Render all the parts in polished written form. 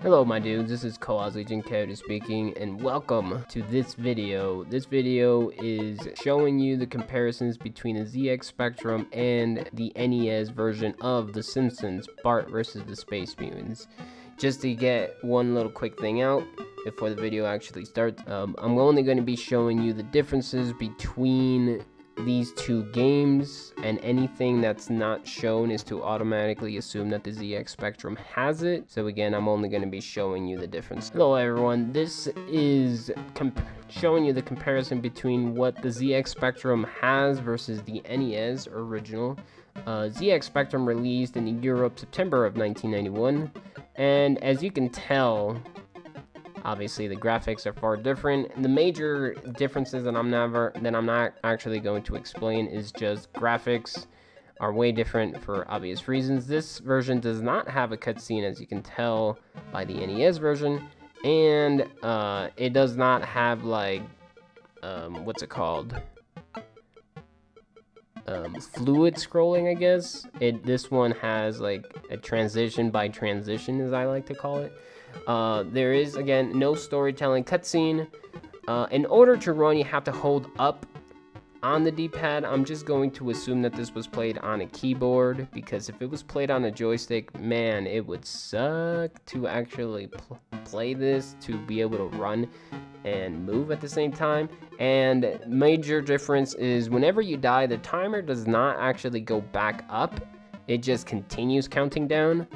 Hello my dudes, this is Legion Character speaking, and welcome to this video. This video is showing you the comparisons between the ZX Spectrum and the NES version of The Simpsons, Bart versus the Space Mutants. Just to get one little quick thing out before the video actually starts, I'm only going to be showing you the differences between these two games, and anything that's not shown is to automatically assume that the ZX Spectrum has it. So again, I'm only going to be showing you the difference. Hello everyone, this is showing you the comparison between what the ZX Spectrum has versus the NES original. ZX Spectrum released in Europe September of 1991, and as you can tell, obviously, the graphics are far different. The major differences that I'm not actually going to explain is just graphics are way different for obvious reasons. This version does not have a cutscene, as you can tell by the NES version, and it does not have like what's it called? Fluid scrolling, I guess. This one has like a transition by transition, as I like to call it. There is, again, no storytelling cutscene. In order to run, you have to hold up on the D-pad. I'm just going to assume that this was played on a keyboard, because if it was played on a joystick, man, it would suck to actually play this, to be able to run and move at the same time. And major difference is whenever you die, the timer does not actually go back up. It just continues counting down.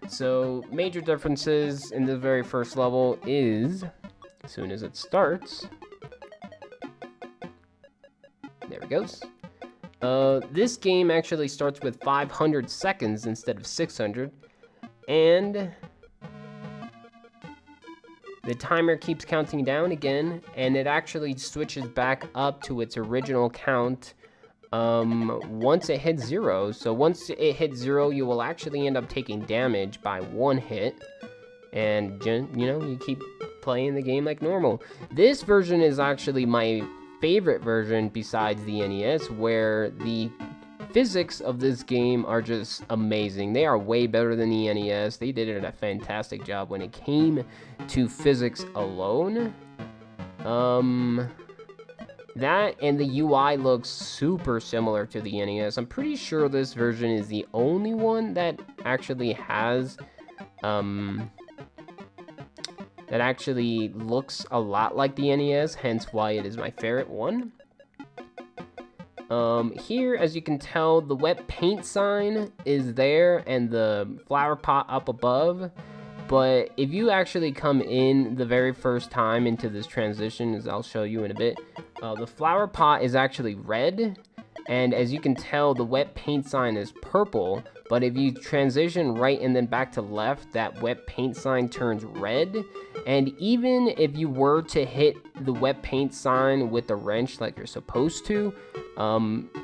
So major differences in the very first level is, as soon as it starts, there it goes. This game actually starts with 500 seconds instead of 600, and the timer keeps counting down again, and it actually switches back up to its original count once it hits 0. So once it hits 0, you will actually end up taking damage by one hit, and you keep playing the game like normal. This version is actually my favorite version besides the NES, where the physics of this game are just amazing. They are way better than the NES. They did a fantastic job when it came to physics alone. That and the UI looks super similar to the NES. I'm pretty sure this version is the only one that actually has, that actually looks a lot like the NES, hence why it is my favorite one. Here, as you can tell, the wet paint sign is there and the flower pot up above. But if you actually come in the very first time into this transition, as I'll show you in a bit, the flower pot is actually red, and as you can tell, the wet paint sign is purple. But if you transition right and then back to left, that wet paint sign turns red. And even if you were to hit the wet paint sign with the wrench like you're supposed to,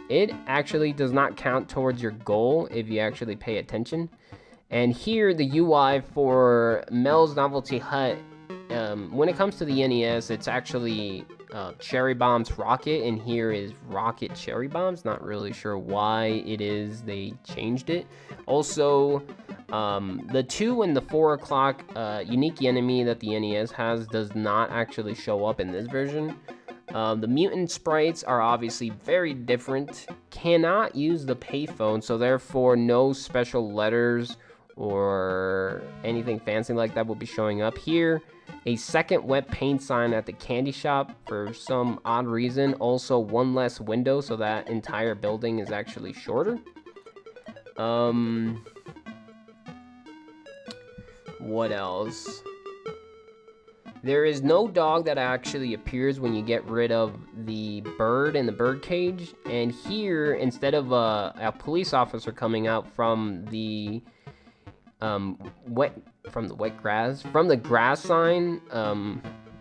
it actually does not count towards your goal if you actually pay attention. And here, the UI for Mel's Novelty Hut, when it comes to the NES, it's actually Cherry Bomb's Rocket, and here is Rocket Cherry Bombs. Not really sure why it is they changed it. Also, the 2 and the 4 o'clock unique enemy that the NES has does not actually show up in this version. The mutant sprites are obviously very different. Cannot use the payphone, so therefore no special letters or anything fancy like that will be showing up here. A second wet paint sign at the candy shop for some odd reason. Also one less window, so that entire building is actually shorter. What else? There is no dog that actually appears when you get rid of the bird in the bird cage. And here, instead of a police officer coming out from the grass sign,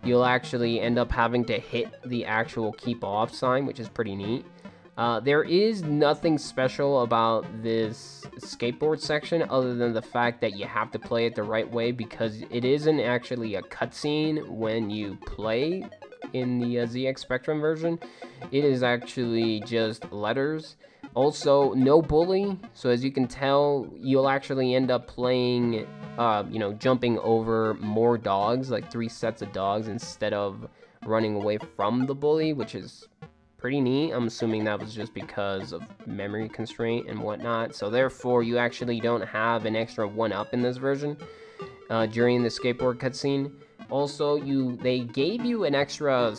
you'll actually end up having to hit the actual keep off sign, which is pretty neat. There is nothing special about this skateboard section other than the fact that you have to play it the right way, because it isn't actually a cutscene when you play in the ZX Spectrum version. It is actually just letters. Also, no bully, so as you can tell, you'll actually end up playing, you know, jumping over more dogs, like 3 sets of dogs, instead of running away from the bully, which is pretty neat. I'm assuming that was just because of memory constraint and whatnot, so therefore you actually don't have an extra 1-up in this version during the skateboard cutscene. Also, they gave you an extra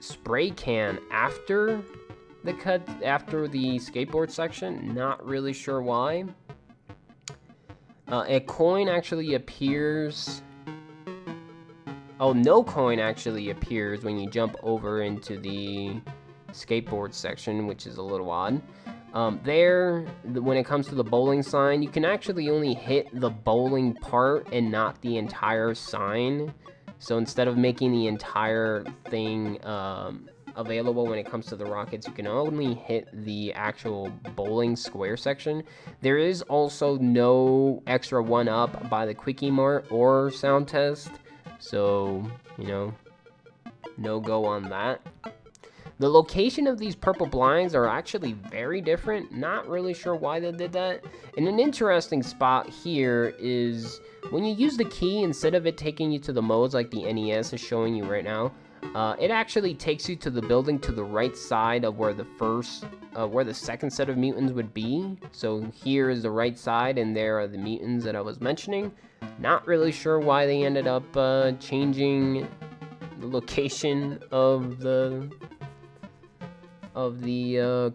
spray can after the skateboard section. Not really sure why. A coin actually appears. Oh, no coin actually appears when you jump over into the skateboard section, which is a little odd. When it comes to the bowling sign, you can actually only hit the bowling part and not the entire sign. So instead of making the entire thing available when it comes to the rockets, you can only hit the actual bowling square section. There is also no extra 1-up by the Quickie Mart or Sound Test, so, you know, no go on that. The location of these purple blinds are actually very different. Not really sure why they did that. And an interesting spot here is when you use the key, instead of it taking you to the modes like the NES is showing you right now, it actually takes you to the building to the right side of where the second set of mutants would be. So here is the right side, and there are the mutants that I was mentioning. Not really sure why they ended up changing the location of the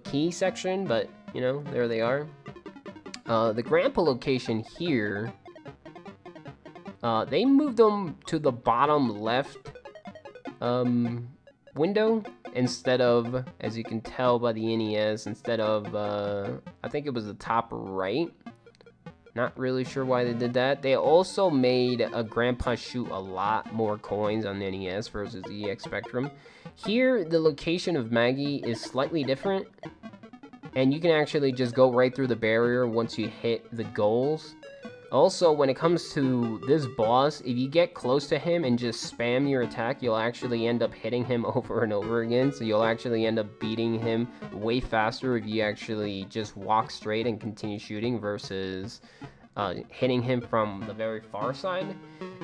key section, but you know, there they are. The grandpa location here, they moved them to the bottom left window instead of, as you can tell by the NES, instead of I think it was the top right. Not really sure why they did that. They also made a grandpa shoot a lot more coins on the NES versus the EX Spectrum. Here, the location of Maggie is slightly different, and you can actually just go right through the barrier once you hit the goals. Also, when it comes to this boss, if you get close to him and just spam your attack, you'll actually end up hitting him over and over again. So you'll actually end up beating him way faster if you actually just walk straight and continue shooting versus hitting him from the very far side.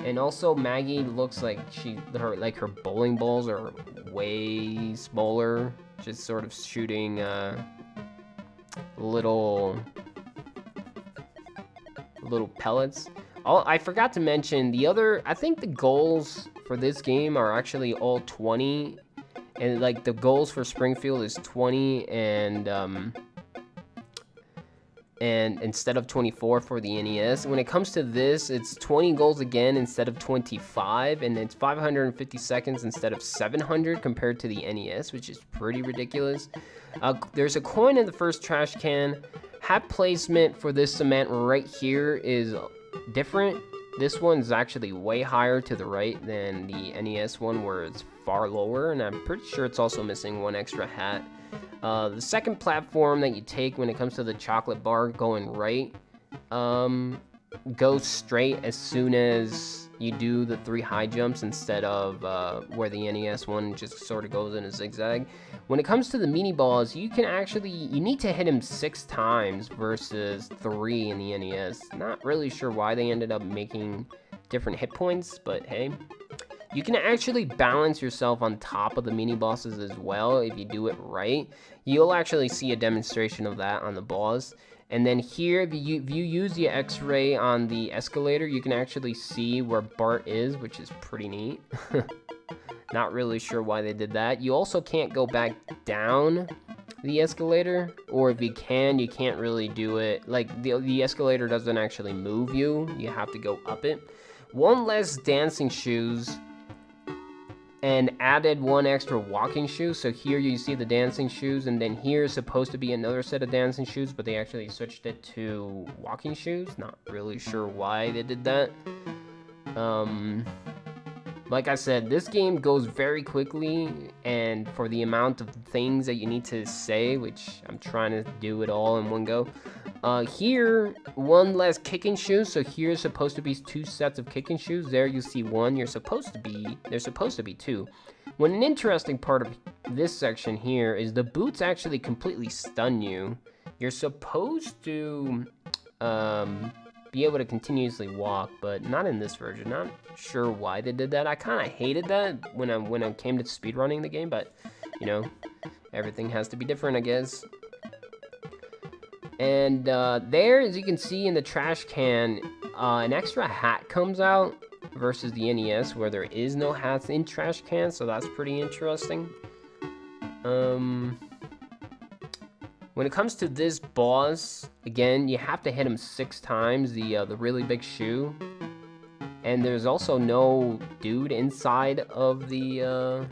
And also, Maggie looks like her bowling balls are way smaller, just sort of shooting little pellets. I forgot to mention I think the goals for this game are actually all 20, and like the goals for Springfield is 20 and instead of 24 for the NES. When it comes to this, it's 20 goals again instead of 25, and it's 550 seconds instead of 700 compared to the NES, which is pretty ridiculous. There's a coin in the first trash can. Hat placement for this cement right here is different. This one's actually way higher to the right than the NES one, where it's far lower, and I'm pretty sure it's also missing one extra hat. The second platform that you take when it comes to the chocolate bar going right goes straight as soon as you do the 3 high jumps instead of where the NES one just sort of goes in a zigzag. When it comes to the mini balls, you need to hit him 6 times versus 3 in the NES. Not really sure why they ended up making different hit points, but hey. You can actually balance yourself on top of the mini bosses as well if you do it right. You'll actually see a demonstration of that on the boss. And then here, if you use the X-ray on the escalator, you can actually see where Bart is, which is pretty neat. Not really sure why they did that. You also can't go back down the escalator, or if you can, you can't really do it. Like, the escalator doesn't actually move you. You have to go up it. One less dancing shoes, and added 1 extra walking shoe. So here you see the dancing shoes, and then here is supposed to be another set of dancing shoes, but they actually switched it to walking shoes. Not really sure why they did that. Like I said, this game goes very quickly, and for the amount of things that you need to say, which I'm trying to do it all in one go. Here, 1 less kicking shoe, so here's supposed to be 2 sets of kicking shoes. There you see 1, there's supposed to be 2. When an interesting part of this section here is the boots actually completely stun you. you're supposed to be able to continuously walk, but not in this version. Not sure why they did that. I kind of hated that when I came to speedrunning the game, but you know, everything has to be different, I guess. And there, as you can see in the trash can, an extra hat comes out versus the NES, where there is no hats in trash cans, so that's pretty interesting. When it comes to this boss, again, you have to hit him 6 times, the really big shoe. And there's also no dude inside of the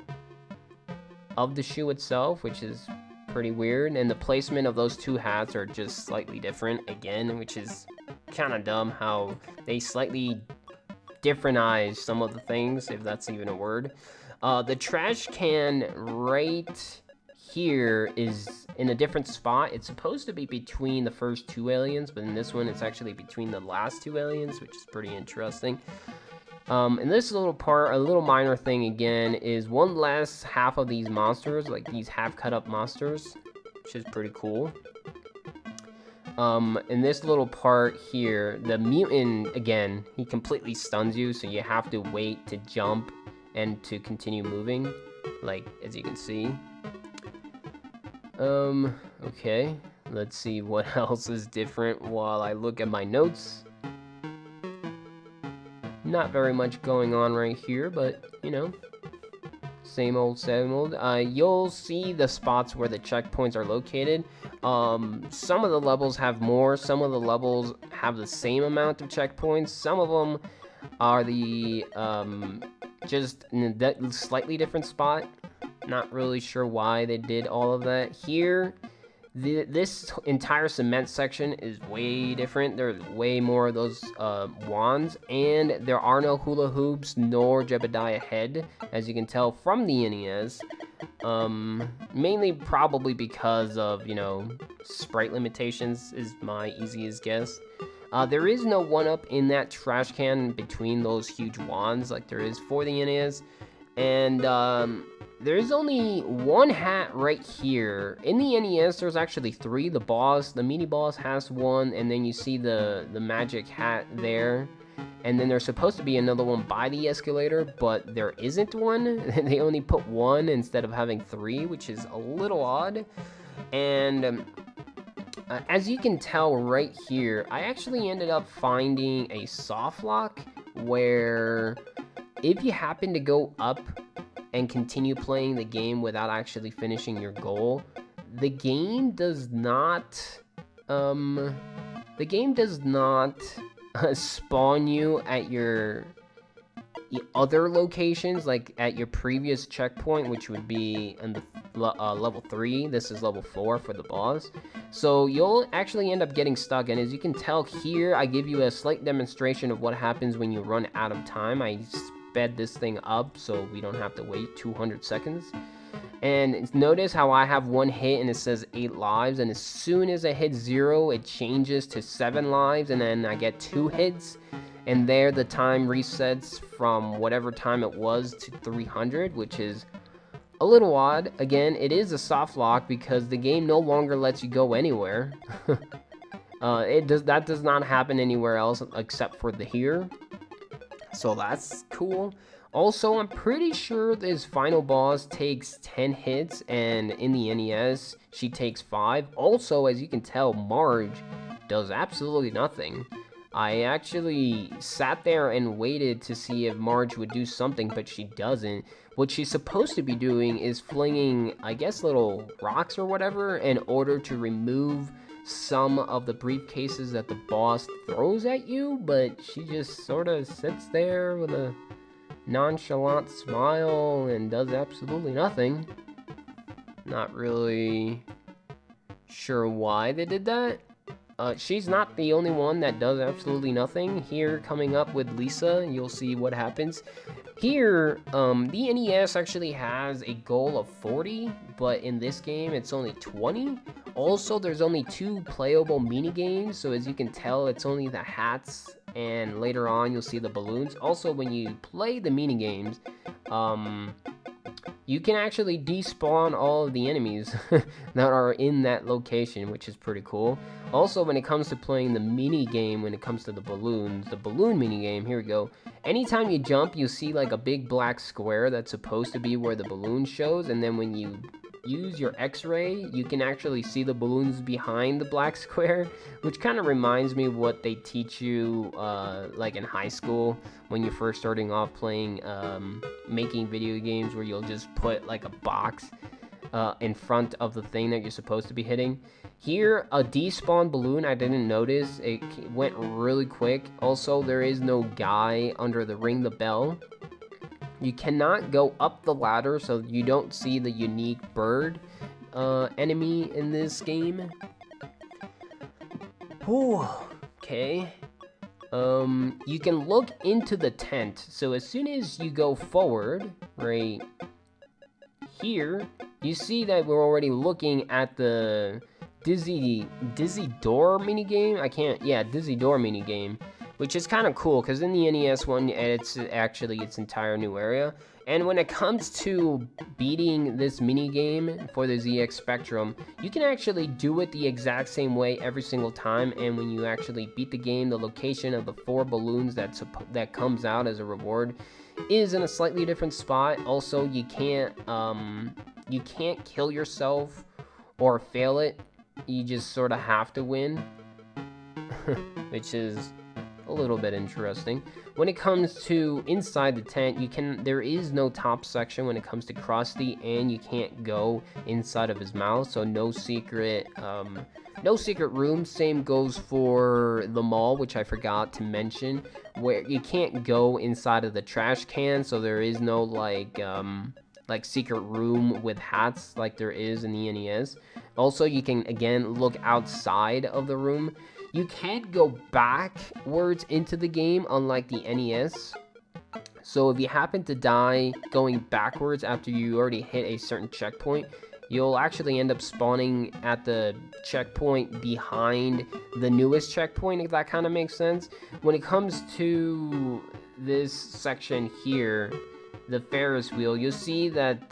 shoe itself, which is pretty weird. And the placement of those 2 hats are just slightly different, again, which is kind of dumb how they slightly differentize some of the things, if that's even a word. The trash can right here is in a different spot. It's supposed to be between the first 2 aliens, but in this one it's actually between the last 2 aliens, which is pretty interesting. And this little part, a little minor thing again, is one last half of these monsters, like these half cut up monsters, which is pretty cool. In this little part here, the mutant, again, he completely stuns you, so you have to wait to jump and to continue moving, like, as you can see. Okay, let's see what else is different while I look at my notes. Not very much going on right here, but, you know, same old, same old. You'll see the spots where the checkpoints are located. Some of the levels have more, some of the levels have the same amount of checkpoints. Some of them are the, just in a slightly different spot. Not really sure why they did all of that. Here, this entire cement section is way different. There's way more of those wands, and there are no hula hoops nor Jebediah head, as you can tell from the NES. Mainly probably because of, you know, sprite limitations is my easiest guess. There is no 1-up in that trash can between those huge wands like there is for the NES. And there's only 1 hat right here. In the NES, there's actually 3. The boss, the mini boss has 1, and then you see the magic hat there. And then there's supposed to be another one by the escalator, but there isn't one. They only put 1 instead of having 3, which is a little odd. And as you can tell right here, I actually ended up finding a soft lock where if you happen to go up and continue playing the game without actually finishing your goal, the game does not spawn you at your other locations, like at your previous checkpoint, which would be in the level 3. This is level 4 for the boss, so you'll actually end up getting stuck. And as you can tell here, I give you a slight demonstration of what happens when you run out of time. I sped this thing up so we don't have to wait 200 seconds. And notice how I have 1 hit and it says 8 lives, and as soon as I hit 0, it changes to 7 lives, and then I get 2 hits, and there the time resets from whatever time it was to 300, which is a little odd. Again, it is a soft lock because the game no longer lets you go anywhere. That does not happen anywhere else except for here. So that's cool. Also, I'm pretty sure this final boss takes 10 hits, and in the NES, she takes 5. Also, as you can tell, Marge does absolutely nothing. I actually sat there and waited to see if Marge would do something, but she doesn't. What she's supposed to be doing is flinging, I guess, little rocks or whatever in order to remove some of the briefcases that the boss throws at you, but she just sort of sits there with a nonchalant smile and does absolutely nothing. Not really sure why they did that. She's not the only one that does absolutely nothing. Here, coming up with Lisa, you'll see what happens. Here, the NES actually has a goal of 40, but in this game, it's only 20. Also, there's only 2 playable mini-games, so as you can tell, it's only the hats, and later on, you'll see the balloons. Also, when you play the mini-games, you can actually despawn all of the enemies that are in that location, which is pretty cool. Also, when it comes to playing the mini game, when it comes to the balloons, the balloon mini game, here we go. Anytime you jump, you see like a big black square that's supposed to be where the balloon shows, and then when you use your x-ray, you can actually see the balloons behind the black square, which kind of reminds me of what they teach you like in high school when you're first starting off playing making video games, where you'll just put like a box in front of the thing that you're supposed to be hitting. Here, a despawn balloon, I didn't notice. It went really quick. Also, there is no guy under the ring the bell. You cannot go up the ladder, so you don't see the unique bird enemy in this game. Whew. Okay. You can look into the tent. So as soon as you go forward, right here, you see that we're already looking at the Dizzy Door minigame. Dizzy Door minigame. Which is kind of cool, because in the NES one, it's actually its entire new area. And when it comes to beating this minigame for the ZX Spectrum, you can actually do it the exact same way every single time. And when you actually beat the game, the location of the 4 balloons that comes out as a reward is in a slightly different spot. Also, you can't kill yourself or fail it. You just sort of have to win, which is a little bit interesting. When it comes to inside the tent, there is no top section when it comes to Krusty, and you can't go inside of his mouth, so no secret room. Same goes for the mall, which I forgot to mention, where you can't go inside of the trash can, so there is no like secret room with hats like there is in the NES. Also, you can again look outside of the room. You can't go backwards into the game, unlike the NES. So if you happen to die going backwards after you already hit a certain checkpoint, you'll actually end up spawning at the checkpoint behind the newest checkpoint, if that kind of makes sense. When it comes to this section here, the Ferris wheel, you'll see that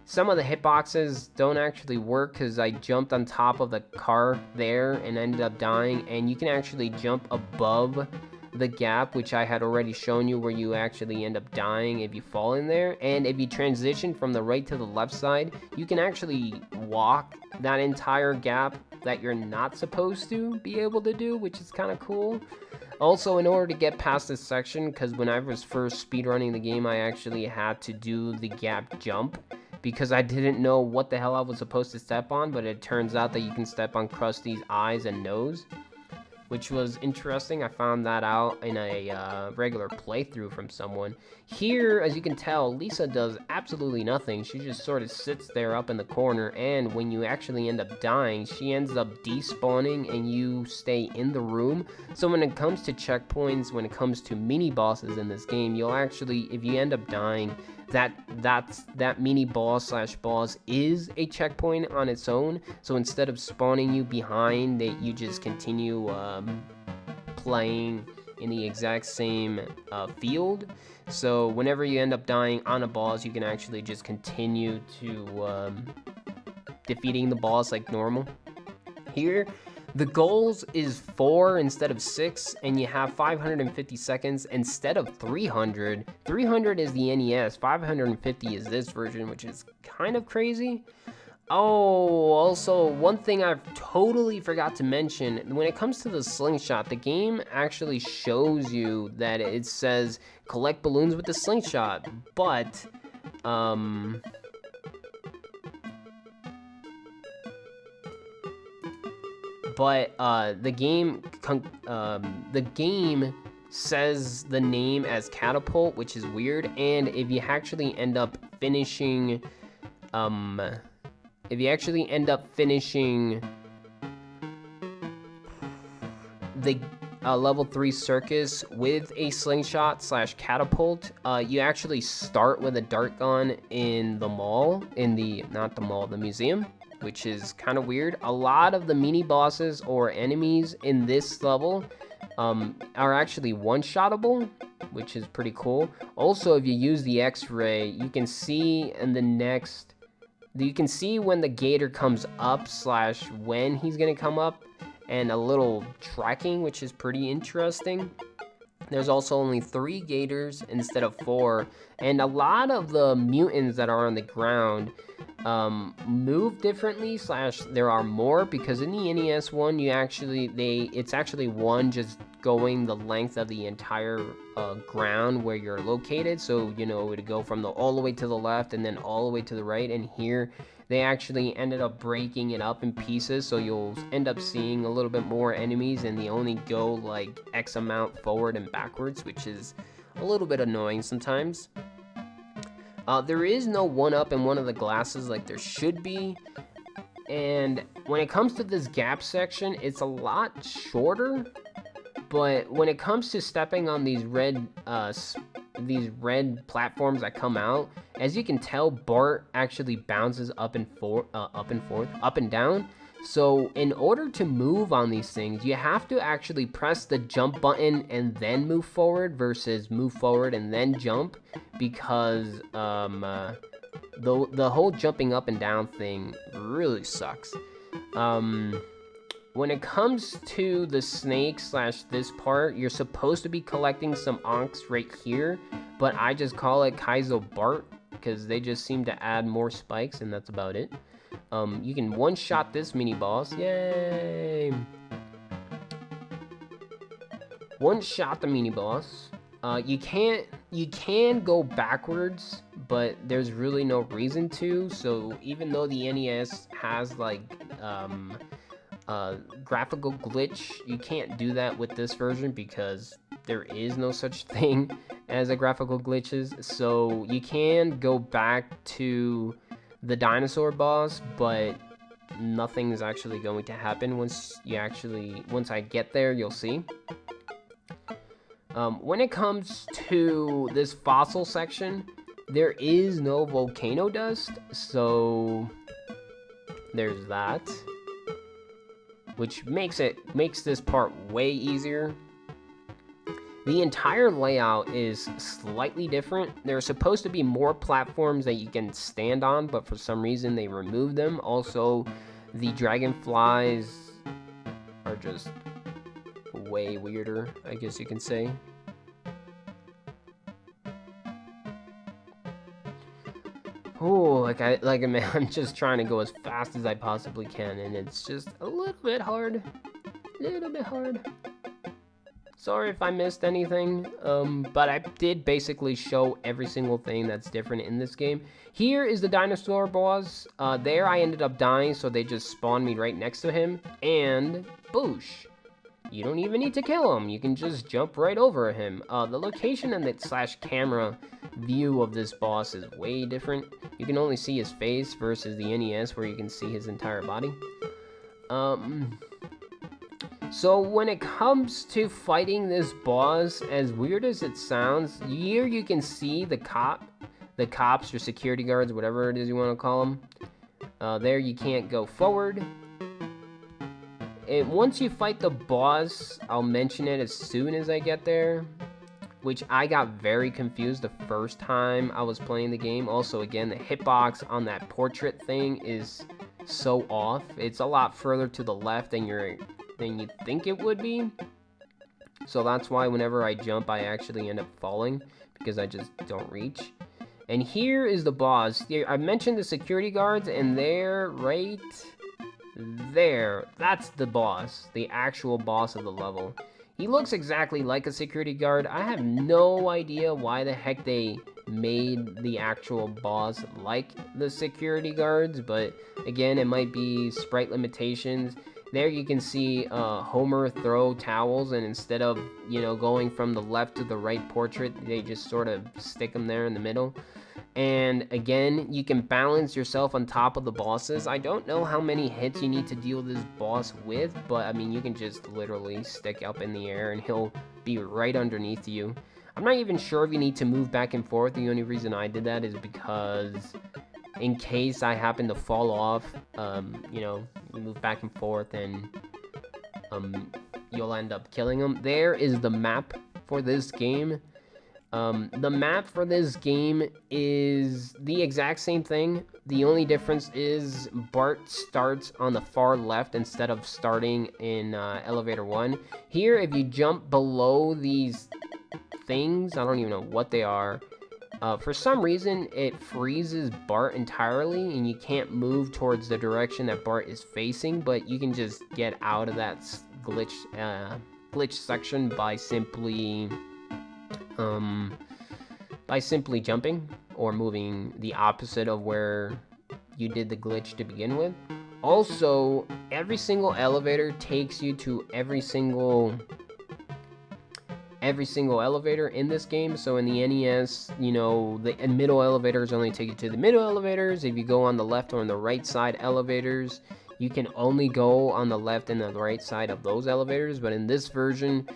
some of the hitboxes don't actually work, because I jumped on top of the car there and ended up dying. And you can actually jump above the gap, which I had already shown you, where you actually end up dying if you fall in there. And if you transition from the right to the left side, you can actually walk that entire gap that you're not supposed to be able to do, which is kind of cool. Also, in order to get past this section, because when I was first speedrunning the game, I actually had to do the gap jump, because I didn't know what the hell I was supposed to step on, but it turns out that you can step on Krusty's eyes and nose, which was interesting. I found that out in a regular playthrough from someone. Here, as you can tell, Lisa does absolutely nothing. She just sort of sits there up in the corner, and when you actually end up dying, she ends up despawning and you stay in the room. So when it comes to checkpoints, when it comes to mini bosses in this game, you'll actually, if you end up dying, that mini boss / boss is a checkpoint on its own. So instead of spawning you behind it, you just continue playing in the exact same field. So whenever you end up dying on a boss, you can actually just continue to defeating the boss like normal. Here, the goals is 4 instead of 6, and you have 550 seconds instead of 300. 300 is the NES, 550 is this version, which is kind of crazy. Oh, also, one thing I totally forgot to mention, when it comes to the slingshot, the game actually shows you that it says collect balloons with the slingshot, but the game says the name as catapult, which is weird. And if you actually end up finishing the level 3 circus with a slingshot / catapult, you actually start with a dart gun in the mall, the museum, which is kind of weird. A lot of the mini bosses or enemies in this level are actually one-shottable, which is pretty cool. Also, if you use the X-ray, you can see in the next... You can see when the gator comes up / when he's going to come up, and a little tracking, which is pretty interesting. There's also only 3 gators instead of 4, and a lot of the mutants that are on the ground move differently / there are more, because in the NES one, it's actually one just going the length of the entire ground where you're located. So, you know, it would go from all the way to the left and then all the way to the right. And here they actually ended up breaking it up in pieces, so you'll end up seeing a little bit more enemies, and they only go like X amount forward and backwards, which is a little bit annoying sometimes. There is no 1-up in one of the glasses like there should be. And when it comes to this gap section, it's a lot shorter. But when it comes to stepping on these red platforms that come out, as you can tell, Bart actually bounces up and down. So in order to move on these things, you have to actually press the jump button and then move forward versus move forward and then jump, because the whole jumping up and down thing really sucks. When it comes to the snake / this part, you're supposed to be collecting some onks right here, but I just call it Kaizo Bart because they just seem to add more spikes, and that's about it. You can one-shot this mini-boss. Yay! One-shot the mini-boss. You can go backwards, but there's really no reason to. So even though the NES has like graphical glitch, you can't do that with this version because there is no such thing as a graphical glitches. So you can go back to the dinosaur boss, but nothing is actually going to happen once I get there. You'll see. When it comes to this fossil section, there is no volcano dust, so there's that, which makes this part way easier. The entire layout is slightly different. There are supposed to be more platforms that you can stand on, but for some reason they removed them. Also, the dragonflies are just way weirder, I guess you can say. Oh, man, I'm just trying to go as fast as I possibly can, and it's just a little bit hard. Sorry if I missed anything, but I did basically show every single thing that's different in this game. Here is the dinosaur boss. There I ended up dying, so they just spawned me right next to him, and boosh. You don't even need to kill him. You can just jump right over him. The location and the /camera view of this boss is way different. You can only see his face versus the NES where you can see his entire body. So when it comes to fighting this boss, as weird as it sounds, here you can see the cops or security guards, whatever it is you want to call them. There you can't go forward. Once you fight the boss, I'll mention it as soon as I get there, which I got very confused the first time I was playing the game. Also, again, the hitbox on that portrait thing is so off. It's a lot further to the left than you think it would be. So that's why whenever I jump, I actually end up falling because I just don't reach. And here is the boss. I mentioned the security guards, and they're right there. That's the boss, the actual boss of the level. He looks exactly like a security guard. I have no idea why the heck they made the actual boss like the security guards, but again, it might be sprite limitations. There you can see Homer throw towels, and instead of, going from the left to the right portrait, they just sort of stick them there in the middle. And again, you can balance yourself on top of the bosses. I don't know how many hits you need to deal this boss with, but I mean, you can just literally stick up in the air and he'll be right underneath you. I'm not even sure if you need to move back and forth. The only reason I did that is because in case I happen to fall off, you move back and forth and you'll end up killing them. There is the map for this game. The map for this game is the exact same thing. The only difference is Bart starts on the far left instead of starting in elevator 1. Here, if you jump below these things, I don't even know what they are. For some reason, it freezes Bart entirely, and you can't move towards the direction that Bart is facing, but you can just get out of that glitch section by simply jumping or moving the opposite of where you did the glitch to begin with. Also, every single elevator takes you to every single elevator in this game. So in the NES, you know, the middle elevators only take you to the middle elevators. If you go on the left or on the right side elevators, you can only go on the left and the right side of those elevators. But in this version,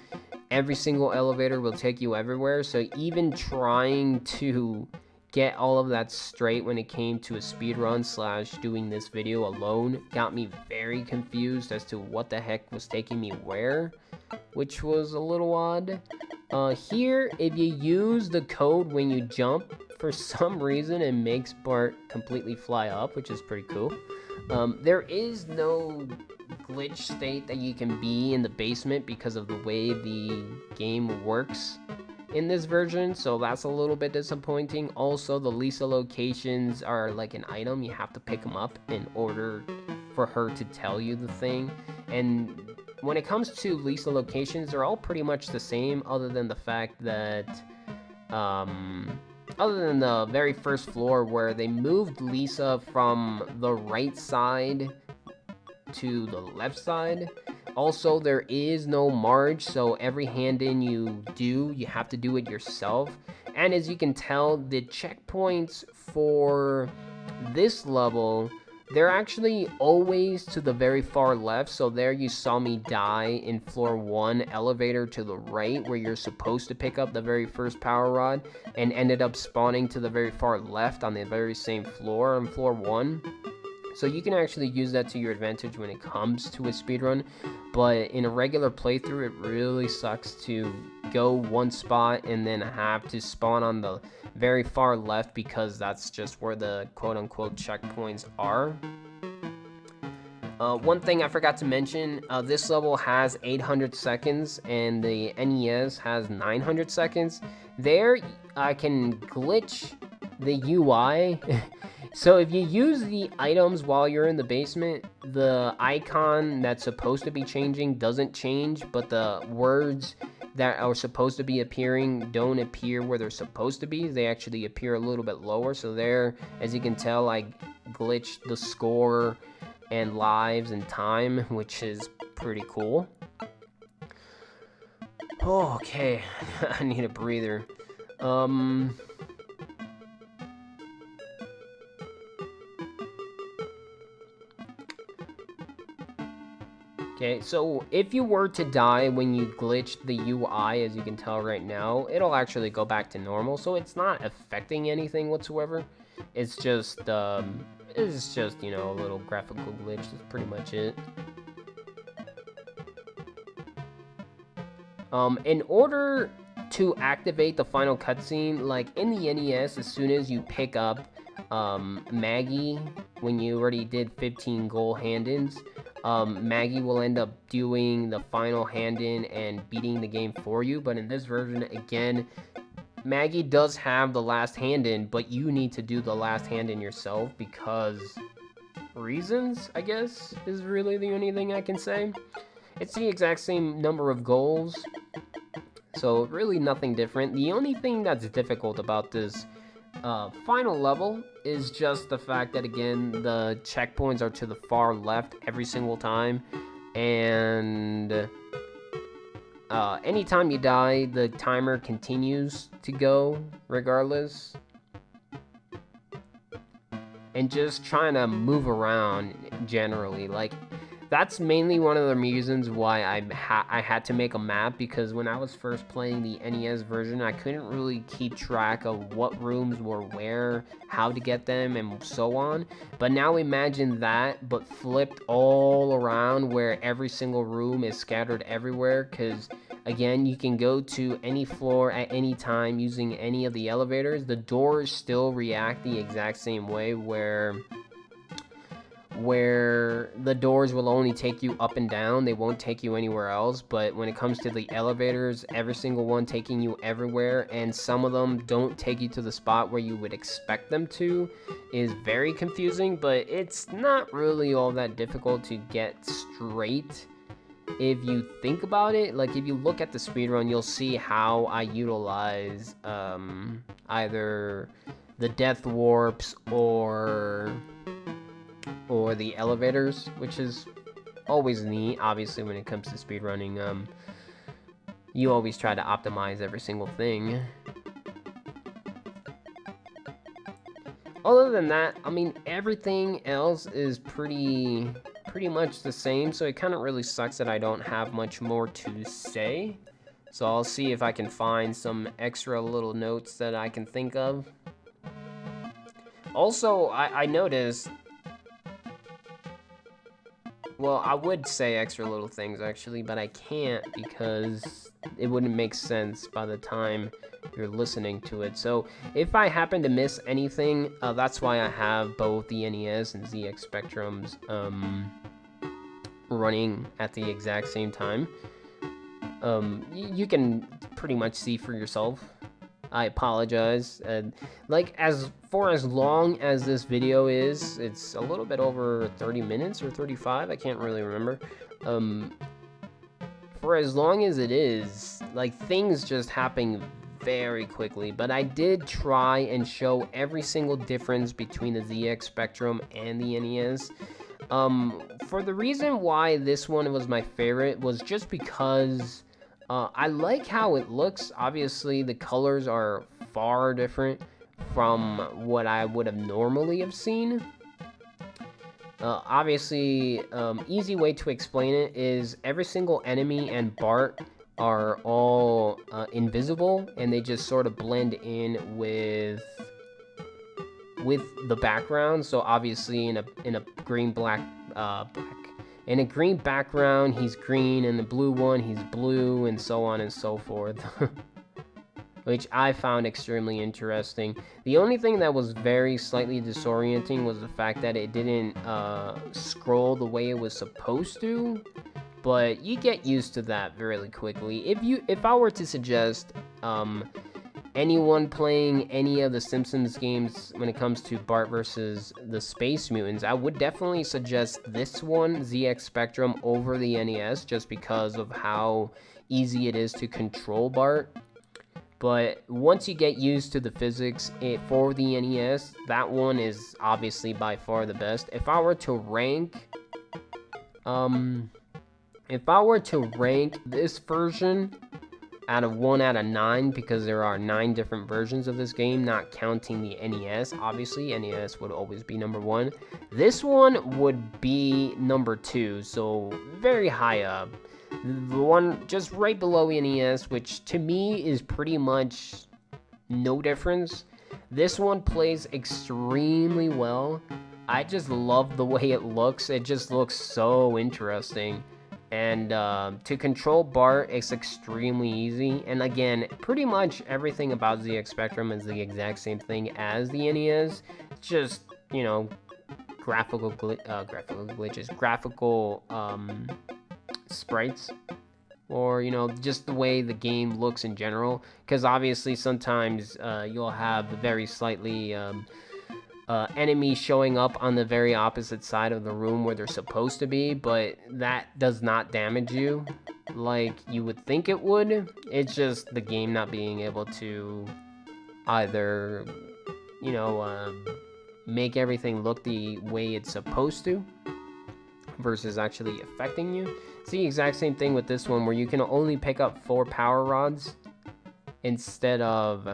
every single elevator will take you everywhere. So even trying to get all of that straight when it came to a speedrun / doing this video alone got me very confused as to what the heck was taking me where, which was a little odd. Here, if you use the code when you jump, for some reason it makes Bart completely fly up, which is pretty cool. There is no glitch state that you can be in the basement because of the way the game works in this version, so that's a little bit disappointing. Also, the Lisa locations are like an item. You have to pick them up in order for her to tell you the thing. And when it comes to Lisa locations, they're all pretty much the same, other than the fact that other than the very first floor where they moved Lisa from the right side to the left side. Also, there is no Marge, so every hand-in you do, you have to do it yourself. And as you can tell, the checkpoints for this level, they're actually always to the very far left. So there you saw me die in floor 1, elevator to the right, where you're supposed to pick up the very first power rod, and ended up spawning to the very far left on the very same floor, on floor 1. So you can actually use that to your advantage when it comes to a speedrun, but in a regular playthrough, it really sucks to go one spot and then have to spawn on the very far left because that's just where the quote-unquote checkpoints are. One thing I forgot to mention, this level has 800 seconds and the NES has 900 seconds. There, I can glitch the UI. So if you use the items while you're in the basement, the icon that's supposed to be changing doesn't change, but the words that are supposed to be appearing don't appear where they're supposed to be. They actually appear a little bit lower. So there, as you can tell, I glitched the score and lives and time, which is pretty cool. Oh, okay, I need a breather. Okay, so if you were to die when you glitched the UI, as you can tell right now, it'll actually go back to normal, so it's not affecting anything whatsoever. It's just, you know, a little graphical glitch. That's pretty much it. In order to activate the final cutscene, like in the NES, as soon as you pick up Maggie, when you already did 15 goal hand-ins, Maggie will end up doing the final hand-in and beating the game for you. But in this version, again, Maggie does have the last hand-in, but you need to do the last hand-in yourself because reasons, I guess, is really the only thing I can say. It's the exact same number of goals, so really nothing different. The only thing that's difficult about this final level is just the fact that, again, the checkpoints are to the far left every single time, and anytime you die, the timer continues to go regardless. And just trying to move around generally, like, that's mainly one of the reasons why I had to make a map, because when I was first playing the NES version, I couldn't really keep track of what rooms were where, how to get them, and so on. But now imagine that, but flipped all around, where every single room is scattered everywhere, because Again, you can go to any floor at any time using any of the elevators. The doors still react the exact same way, where the doors will only take you up and down. They won't take you anywhere else. But when it comes to the elevators, every single one taking you everywhere, and some of them don't take you to the spot where you would expect them to, is very confusing. But it's not really all that difficult to get straight if you think about it. Like, if you look at the speedrun, you'll see how I utilize either the death warps or the elevators, which is always neat. Obviously, when it comes to speedrunning, you always try to optimize every single thing. Other than that, I mean, everything else is pretty much the same, so it kind of really sucks that I don't have much more to say. So I'll see if I can find some extra little notes that I can think of. Also, I noticed, well, I would say extra little things actually, but I can't because it wouldn't make sense by the time you're listening to it. So if I happen to miss anything, that's why I have both the NES and ZX Spectrums running at the exact same time. You can pretty much see for yourself. I apologize. Like, for as long as this video is, it's a little bit over 30 minutes or 35, I can't really remember. For as long as it is, like, things just happen very quickly, but I did try and show every single difference between the ZX Spectrum and the NES. For the reason why this one was my favorite was just because I like how it looks. Obviously, the colors are far different from what I would have normally have seen. Obviously, easy way to explain it is every single enemy and Bart are all invisible, and they just sort of blend in with the background. So obviously, in a green in a green background, he's green, and the blue one, he's blue, and so on and so forth. Which I found extremely interesting. The only thing that was very slightly disorienting was the fact that it didn't scroll the way it was supposed to. But you get used to that really quickly. If I were to suggest anyone playing any of the Simpsons games when it comes to Bart versus the Space Mutants, I would definitely suggest this one, ZX Spectrum, over the NES, just because of how easy it is to control Bart. But once you get used to the physics for the NES, that one is obviously by far the best. If I were to rank this version out of 1 out of 9, because there are 9 different versions of this game, not counting the NES. Obviously, NES would always be number 1. This one would be number 2, so very high up. The one just right below NES, which to me is pretty much no difference. This one plays extremely well. I just love the way it looks. It just looks so interesting. And to control Bart, it's extremely easy. And again, pretty much everything about ZX Spectrum is the exact same thing as the NES. Just, you know, graphical glitches, graphical sprites, or, you know, just the way the game looks in general. Because obviously sometimes you'll have very slightly enemies showing up on the very opposite side of the room where they're supposed to be, but that does not damage you like you would think it would. It's just the game not being able to either, you know, make everything look the way it's supposed to versus actually affecting you. It's the exact same thing with this one, where you can only pick up 4 power rods instead of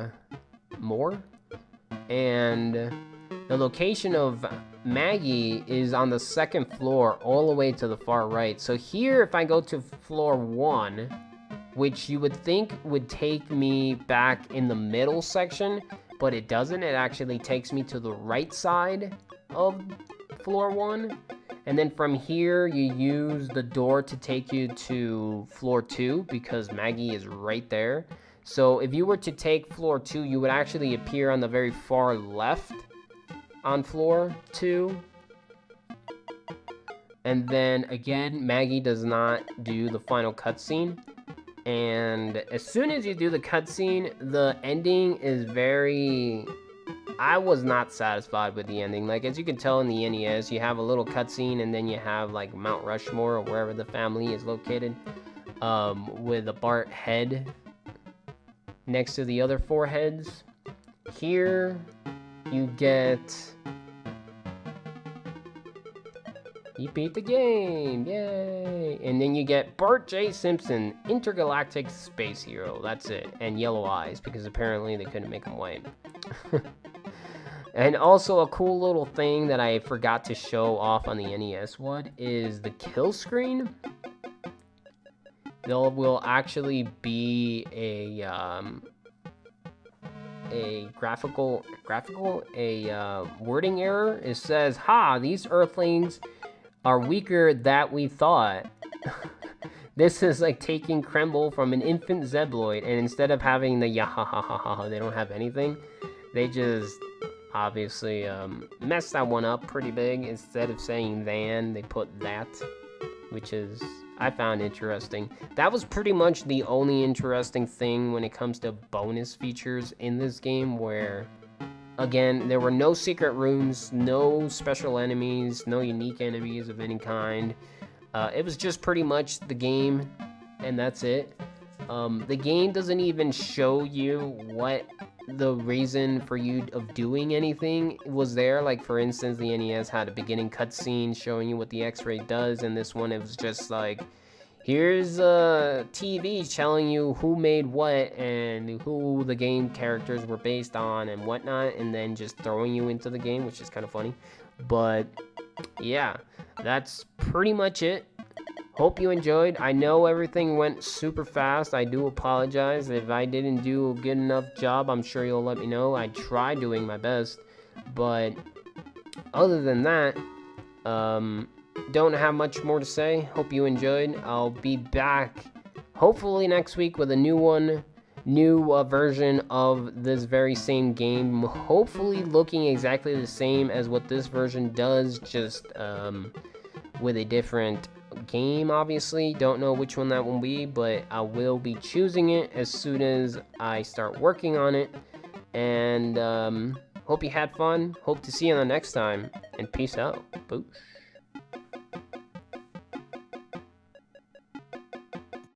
more. And the location of Maggie is on the 2nd floor all the way to the far right. So here, if I go to floor 1, which you would think would take me back in the middle section, but it doesn't. It actually takes me to the right side of floor 1. And then from here, you use the door to take you to floor 2 because Maggie is right there. So if you were to take floor 2, you would actually appear on the very far left on floor 2. And then again, Maggie does not do the final cutscene. And as soon as you do the cutscene, the ending is very... I was not satisfied with the ending. Like, as you can tell in the NES, you have a little cutscene and then you have, like, Mount Rushmore or wherever the family is located, with a Bart head next to the other 4 heads. Here, you get... You beat the game, yay! And then you get Bart J. Simpson, Intergalactic Space Hero. That's it. And yellow eyes, because apparently they couldn't make him white. And also a cool little thing that I forgot to show off on the NES one is the kill screen. There will actually be a wording error. It says, "Ha, these Earthlings are weaker than we thought." This is like taking Kremble from an infant Zebloid, and instead of having the yahahaha, they don't have anything. They just obviously messed that one up pretty big. Instead of saying than, they put that, which is, I found interesting. That was pretty much the only interesting thing when it comes to bonus features in this game, where, again, there were no secret rooms, no special enemies, no unique enemies of any kind. It was just pretty much the game, and that's it. The game doesn't even show you what the reason for you of doing anything was there. Like, for instance, the NES had a beginning cutscene showing you what the X-ray does, and this one, it was just like, here's a TV telling you who made what and who the game characters were based on and whatnot, and then just throwing you into the game, which is kind of funny. But yeah, that's pretty much it. Hope you enjoyed. I know everything went super fast. I do apologize. If I didn't do a good enough job, I'm sure you'll let me know. I tried doing my best. But other than that, don't have much more to say. Hope you enjoyed. I'll be back hopefully next week with a new version of this very same game. Hopefully looking exactly the same as what this version does, just with a different game, obviously. Don't know which one that will be, but I will be choosing it as soon as I start working on it. And hope you had fun. Hope to see you on the next time, and peace out. Boosh.